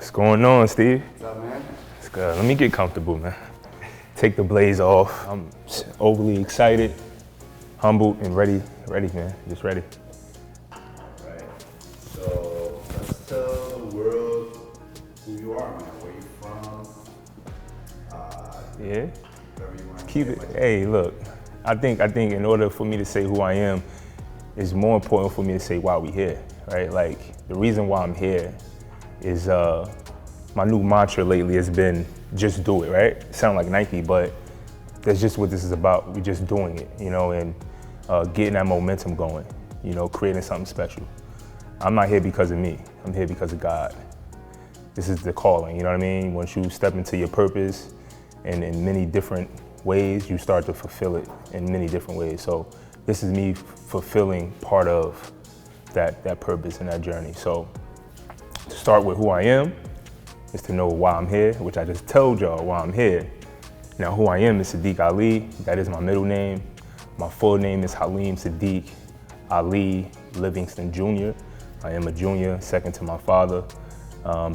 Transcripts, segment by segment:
What's going on, Steve? What's up, man? It's good. Let me get comfortable, man. Take the blaze off. I'm overly excited, humbled, and ready, man. Just ready. Right. So let's tell the world who you are, man. Where you from? Yeah. Whatever you want to Keep say it. about Hey, look. I think in order for me to say who I am, it's more important for me to say why we here, right? Like the reason why I'm here is my new mantra lately has been just do it, right? Sound like Nike, but that's just what this is about. We're just doing it, you know, and getting that momentum going, you know, creating something special. I'm not here because of me. I'm here because of God. This is the calling, you know what I mean? Once you step into your purpose and in many different ways, you start to fulfill it in many different ways. So this is me fulfilling part of that purpose and that journey. So to start with who I am is to know why I'm here, which I just told y'all why I'm here. Now who I am is Saddiq-Ali. That is my middle name. My full name is Halim Saddiq-Ali Livingston Jr. I am a junior, second to my father.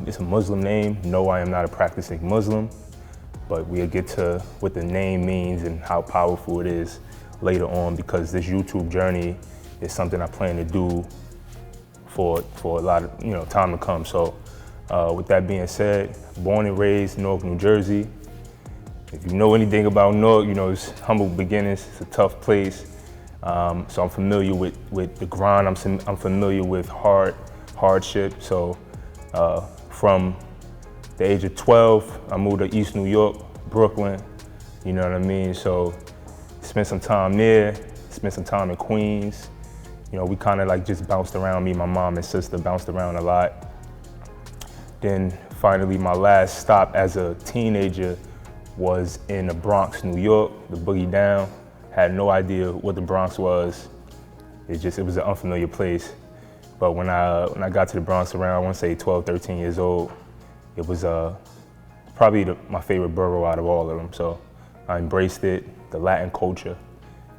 It's a Muslim name. No, I am not a practicing Muslim, but we'll get to what the name means and how powerful it is later on, because this YouTube journey is something I plan to do for a lot of time to come. So with that being said, born and raised Newark, New Jersey. If you know anything about Newark, you know it's humble beginnings. It's a tough place. So I'm familiar with the grind. I'm familiar with hardship. So from the age of 12, I moved to East New York, Brooklyn. You know what I mean? So spent some time there. Spent some time in Queens. You know, we kind of like just bounced around. Me, my mom and sister bounced around a lot. Then finally, my last stop as a teenager was in the Bronx, New York, the Boogie Down. Had no idea what the Bronx was. It was an unfamiliar place. But when I got to the Bronx around, I want to say 12, 13 years old, it was probably my favorite borough out of all of them. So I embraced it, the Latin culture.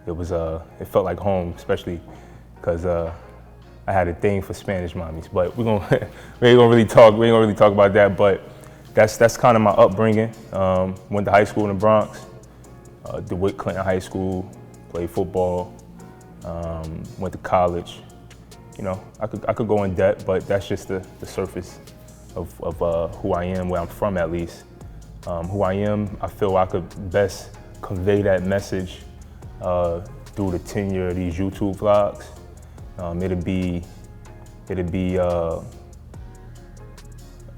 It felt like home, especially because I had a thing for Spanish mommies. But we ain't gonna really talk about that. But that's kind of my upbringing. Went to high school in the Bronx, DeWitt Clinton High School, played football, went to college. You know, I could go in depth, but that's just the surface of who I am, where I'm from at least. Who I am, I feel I could best convey that message through the tenure of these YouTube vlogs.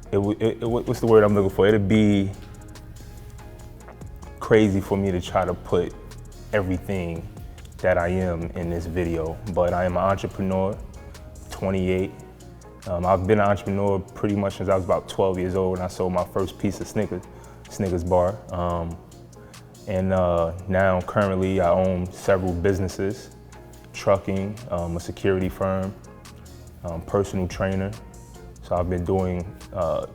What's the word I'm looking for? It'd be crazy for me to try to put everything that I am in this video, but I am an entrepreneur, 28. I've been an entrepreneur pretty much since I was about 12 years old, and I sold my first piece of Snickers bar. And now currently I own several businesses, trucking, a security firm, personal trainer. So I've been doing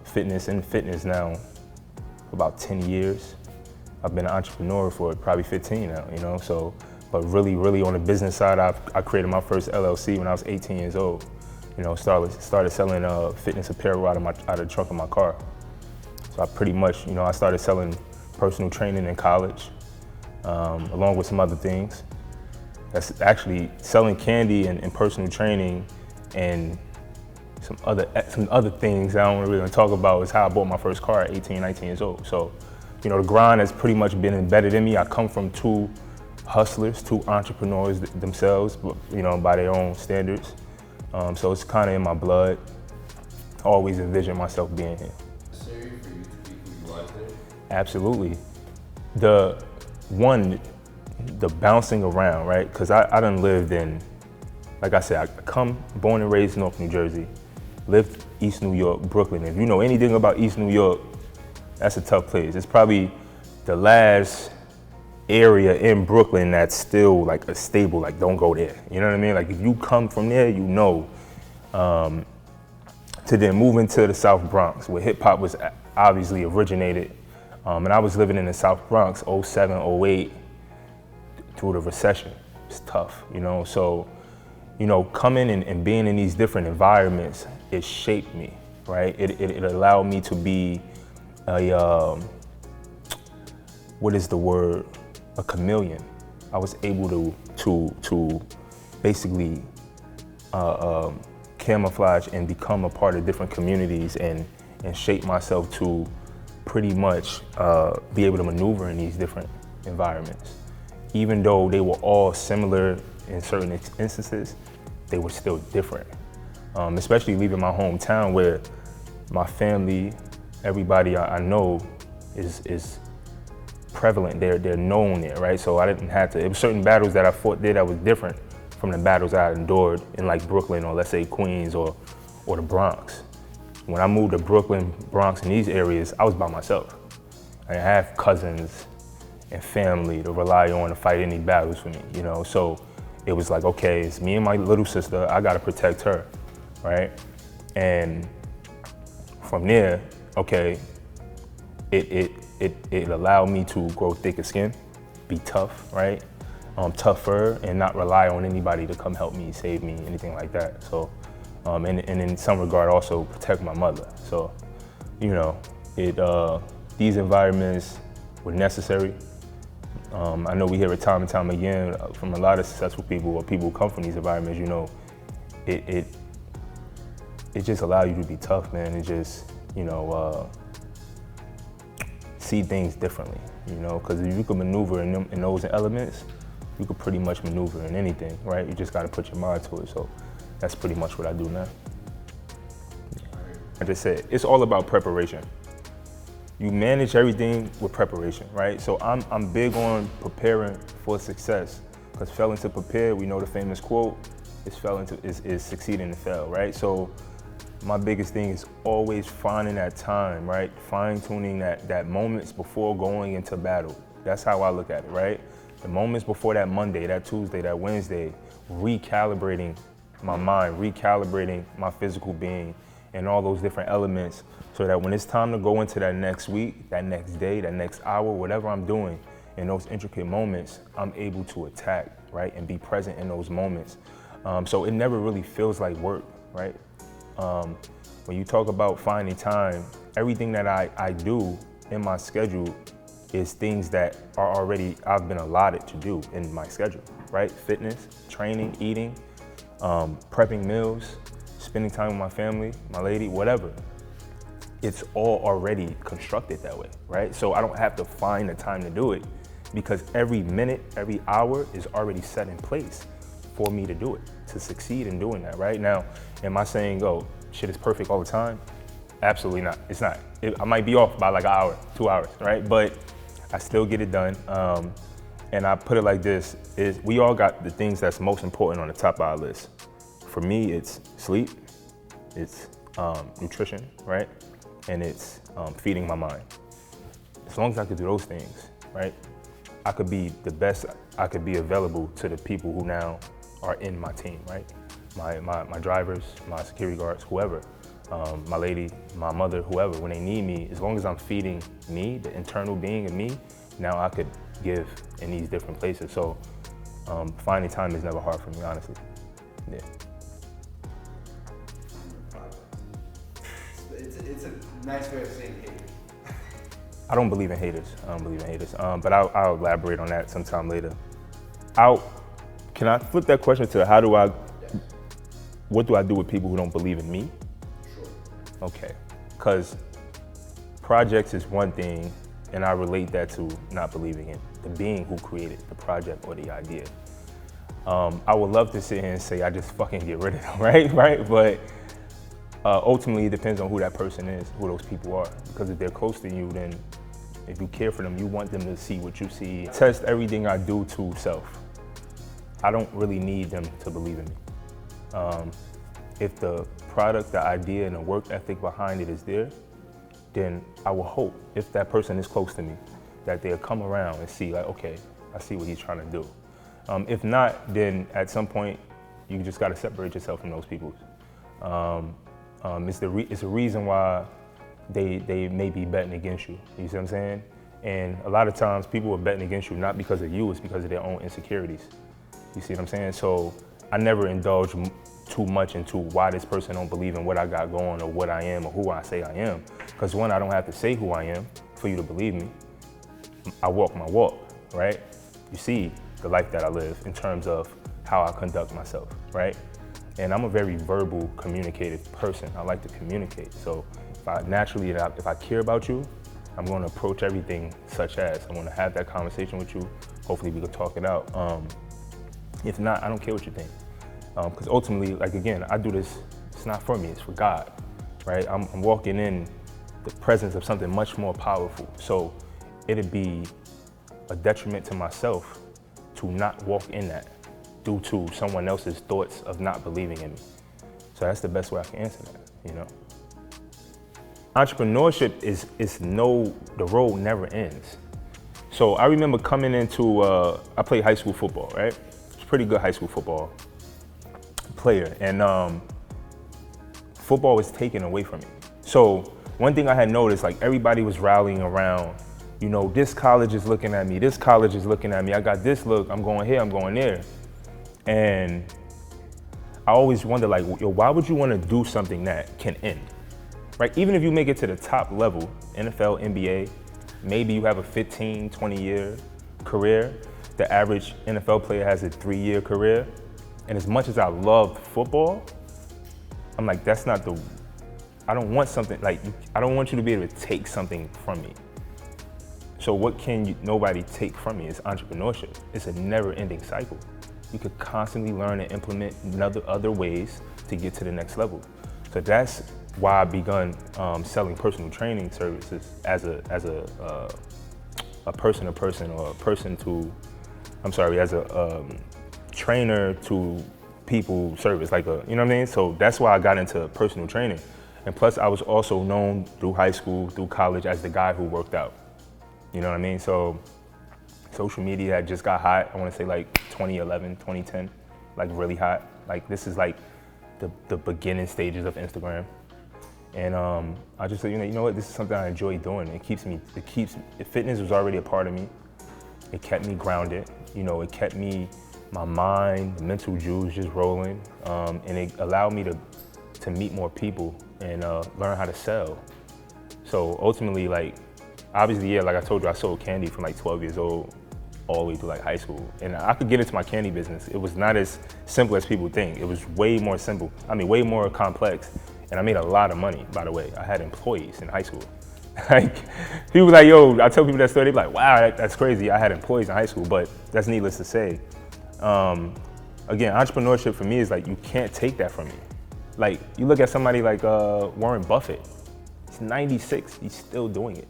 fitness now for about 10 years. I've been an entrepreneur for probably 15 now, you know, so, but really on the business side, I created my first LLC when I was 18 years old. You know, started selling fitness apparel out of the trunk of my car. So I pretty much, you know, I started selling personal training in college, along with some other things. That's actually selling candy and personal training and some other things I don't really want to talk about is how I bought my first car at 18, 19 years old. So, you know, the grind has pretty much been embedded in me. I come from two hustlers, two entrepreneurs themselves, you know, by their own standards. So it's kind of in my blood. I always envisioned myself being here. Serious for you to be who you are today? Absolutely. The bouncing around, right? Because I done lived in, like I said, born and raised North New Jersey, lived East New York, Brooklyn. If you know anything about East New York, that's a tough place. It's probably the last area in Brooklyn that's still like a stable, like don't go there. You know what I mean? Like if you come from there, you know. To then move into the South Bronx, where hip hop was obviously originated. And I was living in the South Bronx, 07, 08, through the recession. It's tough, you know? So, you know, coming and being in these different environments, it shaped me. right? It allowed me to be a, what is the word? A chameleon. I was able to basically camouflage and become a part of different communities and shape myself to pretty much be able to maneuver in these different environments. Even though they were all similar in certain instances, they were still different. Especially leaving my hometown where my family, everybody I know is prevalent. They're known there, right? So I didn't have to, it was certain battles that I fought there that was different from the battles I endured in like Brooklyn or let's say Queens or the Bronx. When I moved to Brooklyn, Bronx, and these areas, I was by myself. I didn't have cousins and family to rely on to fight any battles for me, you know? So it was like, okay, it's me and my little sister, I gotta protect her, right? And from there, okay, it allowed me to grow thicker skin, be tough, right? Tougher and not rely on anybody to come help me, save me, anything like that. So, and in some regard also protect my mother. So, you know, these environments were necessary. I know we hear it time and time again from a lot of successful people or people who come from these environments, you know, it just allows you to be tough, man. It just, you know, see things differently, you know, because if you can maneuver in those elements, you could pretty much maneuver in anything, right? You just got to put your mind to it. So that's pretty much what I do now. I just said, it's all about preparation. You manage everything with preparation, right? So I'm big on preparing for success, because failing to prepare, we know the famous quote, is succeeding to fail, right? So my biggest thing is always finding that time, right? Fine-tuning that moments before going into battle. That's how I look at it, right? The moments before that Monday, that Tuesday, that Wednesday, recalibrating my mind, recalibrating my physical being, and all those different elements, so that when it's time to go into that next week, that next day, that next hour, whatever I'm doing, in those intricate moments, I'm able to attack, right? And be present in those moments. So it never really feels like work, right? When you talk about finding time, everything that I do in my schedule is things that are already, I've been allotted to do in my schedule, right? Fitness, training, eating, prepping meals, spending time with my family, my lady, whatever. It's all already constructed that way, right? So I don't have to find the time to do it, because every minute, every hour is already set in place for me to do it, to succeed in doing that, right? Now, am I saying, oh, shit is perfect all the time? Absolutely not, it's not. I might be off by like an hour, 2 hours, right? But I still get it done. And I put it like this, is we all got the things that's most important on the top of our list. For me, it's sleep, it's nutrition, right? And it's feeding my mind. As long as I could do those things, right? I could be the best I could be available to the people who now are in my team, right? My drivers, my security guards, whoever, my lady, my mother, whoever, when they need me, as long as I'm feeding me, the internal being of me, now I could give in these different places. So finding time is never hard for me, honestly. Yeah. It's a nice way of saying haters. I don't believe in haters. But I'll elaborate on that sometime later. Can I flip that question to what do I do with people who don't believe in me? Sure. Okay, because projects is one thing, and I relate that to not believing in the being who created the project or the idea. I would love to sit here and say I just fucking get rid of them, right? But ultimately, it depends on who that person is, who those people are. Because if they're close to you, then if you care for them, you want them to see what you see. Test everything I do to self. I don't really need them to believe in me. If the product, the idea, and the work ethic behind it is there, then I will hope, if that person is close to me, that they'll come around and see, like, okay, I see what he's trying to do. If not, then at some point, you just gotta separate yourself from those people. It's a reason why they may be betting against you. You see what I'm saying? And a lot of times people are betting against you not because of you, it's because of their own insecurities. You see what I'm saying? So I never indulge too much into why this person don't believe in what I got going or what I am or who I say I am. Because one, I don't have to say who I am for you to believe me. I walk my walk, right? You see the life that I live in terms of how I conduct myself, right? And I'm a very verbal, communicative person. I like to communicate. So if I care about you, I'm going to approach everything such as I'm going to have that conversation with you. Hopefully we can talk it out. If not, I don't care what you think. Because ultimately, like again, I do this, it's not for me, it's for God, right? I'm walking in the presence of something much more powerful. So it'd be a detriment to myself to not walk in that due to someone else's thoughts of not believing in me. So that's the best way I can answer that, you know? Entrepreneurship the road never ends. So I remember coming into, I played high school football, right? I was a pretty good high school football player, and football was taken away from me. So one thing I had noticed, like everybody was rallying around, you know, this college is looking at me, this college is looking at me, I got this look, I'm going here, I'm going there. And I always wonder, like, yo, why would you want to do something that can end? Right? Even if you make it to the top level, NFL, NBA, maybe you have a 15, 20-year career. The average NFL player has a 3-year career. And as much as I love football, I'm like, I don't want something, like, I don't want you to be able to take something from me. So what can nobody take from me? It's entrepreneurship. It's a never-ending cycle. You could constantly learn and implement other ways to get to the next level. So that's why I begun selling personal training services as a person-to-person or a person to, as a trainer to people service, like you know what I mean? So that's why I got into personal training. And plus I was also known through high school, through college as the guy who worked out. You know what I mean? So social media had just got hot, I wanna say like 2011, 2010, like really hot. Like this is like the beginning stages of Instagram. And I just said, you know what, this is something I enjoy doing. Fitness was already a part of me. It kept me grounded. You know, it kept my mind, the mental juice just rolling. And it allowed me to meet more people and learn how to sell. So ultimately, like, obviously, yeah, like I told you, I sold candy from like 12 years old all the way through like high school. And I could get into my candy business. It was not as simple as people think. It was way more simple. I mean, way more complex. And I made a lot of money, by the way. I had employees in high school. Like, people like, yo, I tell people that story, they be like, wow, that's crazy. I had employees in high school, but that's needless to say. Again, entrepreneurship for me is like, you can't take that from me. Like, you look at somebody like Warren Buffett. He's 96, he's still doing it.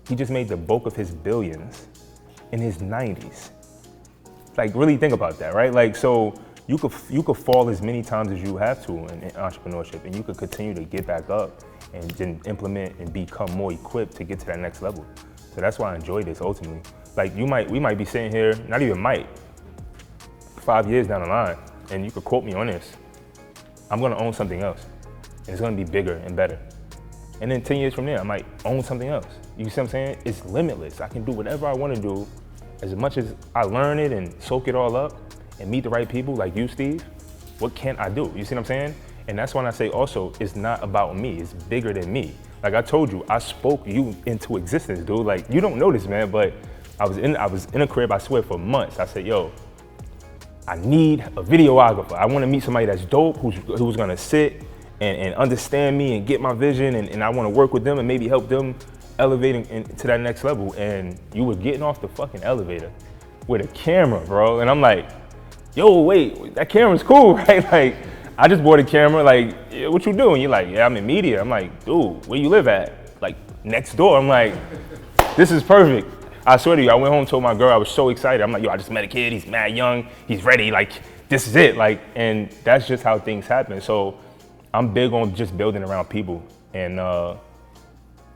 He just made the bulk of his billions in his 90s. Like, really think about that, right? Like, so you could fall as many times as you have to in entrepreneurship, and you could continue to get back up and then implement and become more equipped to get to that next level. So that's why I enjoy this ultimately. Like we might be sitting here, not even might, 5 years down the line, and you could quote me on this. I'm gonna own something else, and it's gonna be bigger and better. And then 10 years from there, I might own something else. You see what I'm saying? It's limitless. I can do whatever I wanna do, as much as I learn it and soak it all up and meet the right people like you, Steve. What can't I do? You see what I'm saying? And that's when I say also, it's not about me, it's bigger than me. Like I told you, I spoke you into existence, dude. Like, you don't know this, man, but I was in a crib, I swear, for months. I said, yo, I need a videographer. I wanna meet somebody that's dope, who's gonna sit and understand me and get my vision, and I wanna work with them and maybe help them elevating to that next level. And you were getting off the fucking elevator with a camera, bro. And I'm like, yo, wait, that camera's cool, right? Like, I just bought a camera, like, yeah, what you doing? You're like, yeah, I'm in media. I'm like, dude, where you live at? Like, next door. I'm like, this is perfect. I swear to you, I went home, told my girl, I was so excited. I'm like, yo, I just met a kid, he's mad young, he's ready, like, this is it. Like, and that's just how things happen. So I'm big on just building around people. And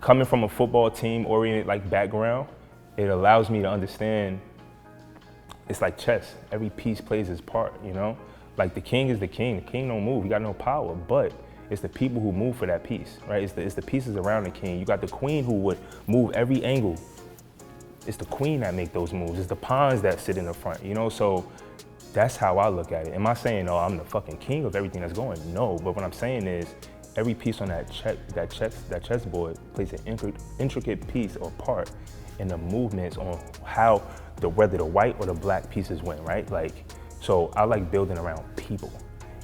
coming from a football team oriented like background, it allows me to understand it's like chess. Every piece plays its part, you know? Like the king is the king. The king don't move, he got no power, but it's the people who move for that piece, right? It's the pieces around the king. You got the queen who would move every angle. It's the queen that make those moves. It's the pawns that sit in the front, you know? So That's how I look at it. Am I saying, oh, I'm the fucking king of everything that's going? No, but what I'm saying is every piece on that chessboard plays an intricate piece or part in the movements on how whether the white or the black pieces win, right? Like, so I like building around people.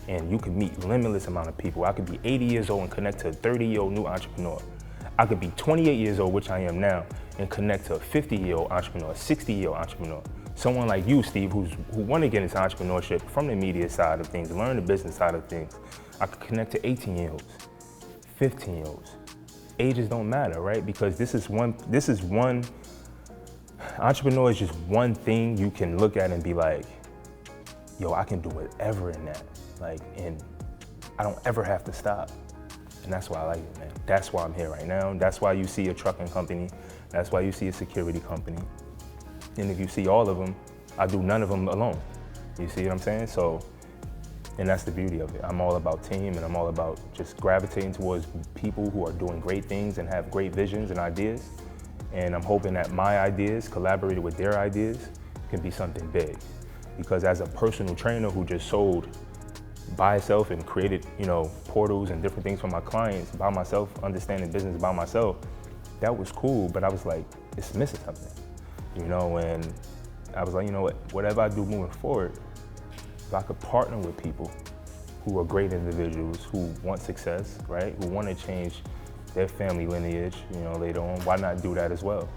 And you can meet limitless amount of people. I could be 80 years old and connect to a 30-year-old new entrepreneur. I could be 28 years old, which I am now, and connect to a 50-year-old entrepreneur, a 60-year-old entrepreneur. Someone like you, Steve, who want to get into entrepreneurship from the media side of things, learn the business side of things. I could connect to 18-year-olds, 15-year-olds. Ages don't matter, right? Because this is one, entrepreneur is just one thing you can look at and be like, yo, I can do whatever in that. Like, and I don't ever have to stop. And that's why I like it, man. That's why I'm here right now. That's why you see a trucking company. That's why you see a security company. And if you see all of them, I do none of them alone. You see what I'm saying? So, and that's the beauty of it. I'm all about team, and I'm all about just gravitating towards people who are doing great things and have great visions and ideas. And I'm hoping that my ideas, collaborated with their ideas, can be something big. Because as a personal trainer who just sold by itself and created, portals and different things for my clients by myself, understanding business by myself, that was cool, but I was like, it's missing something, and I was like, you know what, whatever I do moving forward, if I could partner with people who are great individuals, who want success, right, who want to change their family lineage, later on, why not do that as well?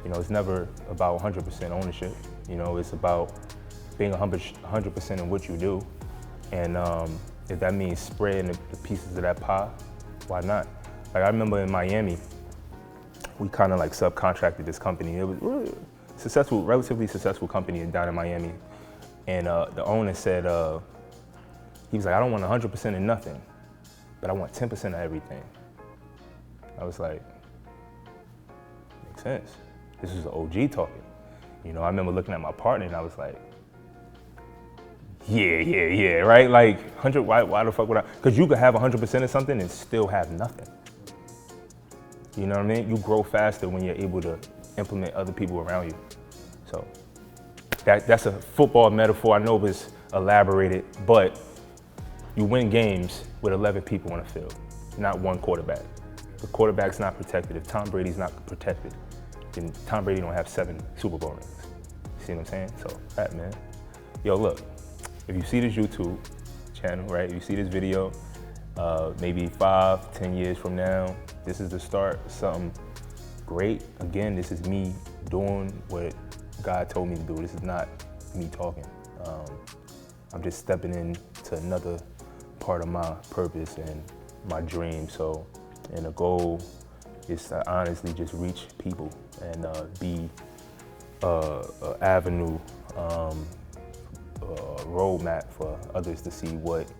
It's never about 100% ownership, it's about being 100% in what you do. And if that means spreading the pieces of that pie, why not? Like, I remember in Miami, we kind of like subcontracted this company. It was really successful, relatively successful company down in Miami. And the owner said, he was like, I don't want 100% of nothing, but I want 10% of everything. I was like, makes sense. This is an OG talking. I remember looking at my partner and I was like, yeah, right? Like, 100, why the fuck would I? Because you could have 100% of something and still have nothing. You know what I mean? You grow faster when you're able to implement other people around you. So that's a football metaphor. I know it was elaborated, but you win games with 11 people on the field, not one quarterback. The quarterback's not protected. If Tom Brady's not protected, then Tom Brady don't have 7 Super Bowl rings. You see what I'm saying? So, that, man. Yo, look. If you see this YouTube channel, right, if you see this video, maybe 5, 10 years from now, this is the start of something great. Again, this is me doing what God told me to do. This is not me talking. I'm just stepping into another part of my purpose and my dream. So, and the goal is to honestly just reach people and be an avenue, roadmap for others to see what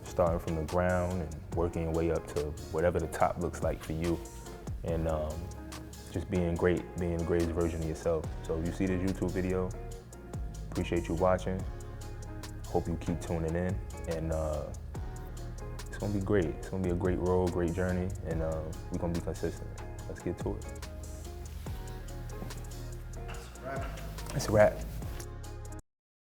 starting from the ground and working your way up to whatever the top looks like for you, and just being the greatest version of yourself. So if you see this YouTube video, appreciate you watching. Hope you keep tuning in, and it's gonna be great. It's gonna be a great road, great journey, and we're gonna be consistent. Let's get to it. That's a wrap. It's a wrap.